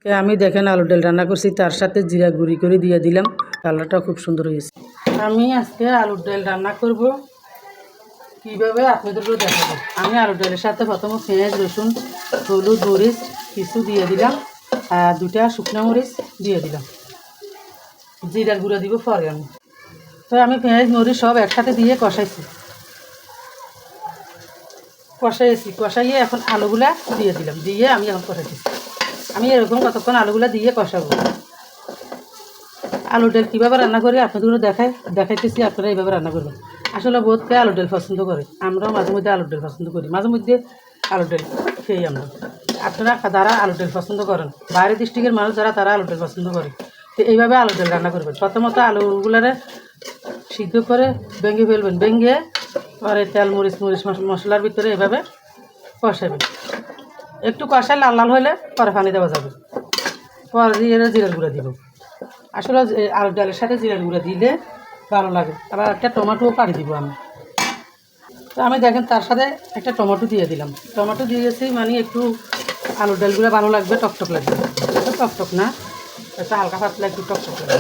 আমি দেখেন আলুর ডাল রান্না করছি, তার সাথে জিরা গুঁড়ি করে দিয়ে দিলাম। কালারটা খুব সুন্দর হয়েছে। আমি আজকে আলুর ডাল রান্না করব কীভাবে আপনাদেরকেও দেখাবো। আমি আলুর ডালের সাথে প্রথমে পেঁয়াজ, রসুন, হলুদ, মরিচ কিছু দিয়ে দিলাম, আর 2টা শুকনো মরিচ দিয়ে দিলাম। জিরার গুঁড়ো দিব পরে। আমি পেঁয়াজ মরিচ সব একসাথে দিয়ে কষাইয়ে এখন আলুগুলা দিয়ে দিলাম। দিয়ে আমি এখন কষাইছি। আমি এরকম কতক্ষণ আলুগুলা দিয়ে কষাবো। আলুর ডাল কীভাবে রান্না করি আপনাদেরও দেখাইতেছি, আপনারা এইভাবে রান্না করবেন। আসলে বহুতকে আলুর ডাল পছন্দ করে, আমরাও মাঝে মধ্যে আলুর ডাল পছন্দ করি, মাঝে মধ্যে আলুর ডাল খেয়ে আমরা। আপনারা যারা আলুর ডাল পছন্দ করেন, বাইরের ডিস্ট্রিক্টের মানুষ যারা, তারা আলুর ডাল পছন্দ করে, তো এইভাবে আলুর ডাল রান্না করবেন। প্রথমত আলুগুলারে সিদ্ধ করে ভেঙে ফেলবেন, ভেঙে পরে তেল মরিচ মশলার ভিতরে এভাবে কষাবেন। একটু কষায় লাল লাল হলে পরে পানি দেওয়া যাবে। পরে দিয়ে জিরার গুঁড়া দিব। আসলে আলুর ডালের সাথে জিরার গুঁড়া দিলে ভালো লাগে। আবার একটা টমেটোও কাটি দিব আমি। তো আমি দেখেন তার সাথে একটা টমেটো দিয়ে দিলাম। টমেটো দিয়েছি মানে একটু আলুর ডালগুলো ভালো লাগবে, টকটক লাগবে। একটু টকটক না, একটু হালকা পাতলা একটু টকটক লাগবে।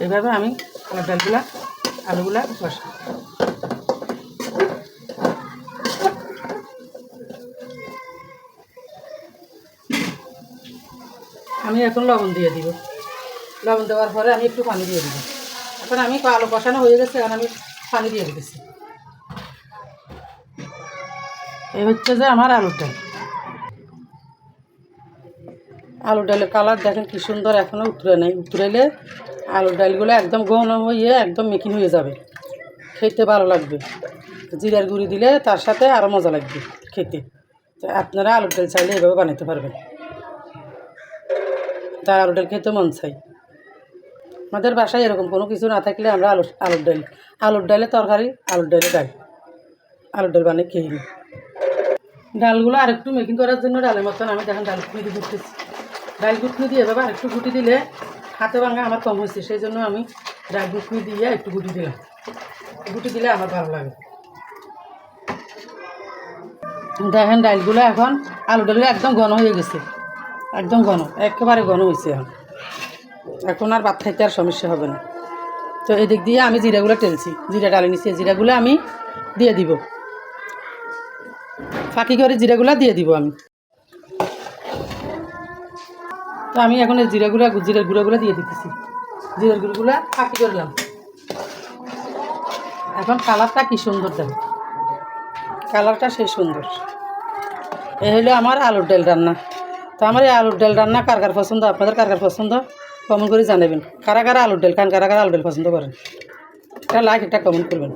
এইভাবে আমি আলুর আলুগুলা কষা। আমি এখন লবণ দিয়ে দিব। লবণ দেওয়ার পরে আমি একটু পানি দিয়ে দিব। এখন আমি আলু কষানো হয়ে গেছে, এখন আমি পানি দিয়ে দিতেছি। এই হচ্ছে যে আমার আলুর ডাল। আলুর ডালের কালার দেখেন কি সুন্দর, এখনও উতরে নেই। উতরেলে আলুর ডালগুলো একদম ঘন হয়ে একদম মেকিং হয়ে যাবে, খেতে ভালো লাগবে। জিরার গুঁড়ি দিলে তার সাথে আরও মজা লাগবে খেতে। তো আপনারা আলুর ডাল চাইলে এভাবে বানাতে পারবেন। তার আলুর ডাল খেতে মন চাই। আমাদের বাসায় এরকম কোনো কিছু না থাকলে আমরা আলুর ডালে তরকারি, আলুর ডাল বানিয়ে খেয়ে নিই। ডালগুলো আরেকটু মেকিং করার জন্য ডালের মতন আমি দেখেন ডাল ঘুটনি দিয়ে ঘুরতেছি। ডাল ঘুটনি দিয়ে এভাবে আরেকটু গুটি দিলে হাতে ভাঙা আমার কম হয়েছে, সেই জন্য আমি ডাল ঘুটনি দিয়ে একটু গুটি দিলাম। গুটি দিলে আমার ভালো লাগে। দেখেন ডালগুলো এখন আলুর ডালগুলো একদম ঘন হয়ে গেছে, একদম ঘন, একেবারে ঘন হয়েছে। এখন আর ভাত খাইতে আর সমস্যা হবে না। তো এদিক দিয়ে আমি জিরাগুলো টেলছি, জিরা ডালে নিচ্ছি। জিরাগুলো আমি দিয়ে দিব, ফাঁকি করে জিরাগুলো দিয়ে দিব আমি। তো আমি এখন এই জিরার গুঁড়োগুলো দিয়ে দিতেছি। জিরার গুঁড়োগুলো ফাঁকি করলাম। এখন কালারটা কি সুন্দর, দেখো কালারটা সেই সুন্দর। এই হলো আমার আলুর ডাল রান্না। তো আমার এই আলুর ডাল রান্না কার কার পছন্দ, আপনাদের কার কার পছন্দ কমেন্ট করে জানাবেন। কারা কারা আলুর ডাল খান, কারা কারা আলুর ডাল পছন্দ করেন, একটা লাইক একটা কমেন্ট করবেন।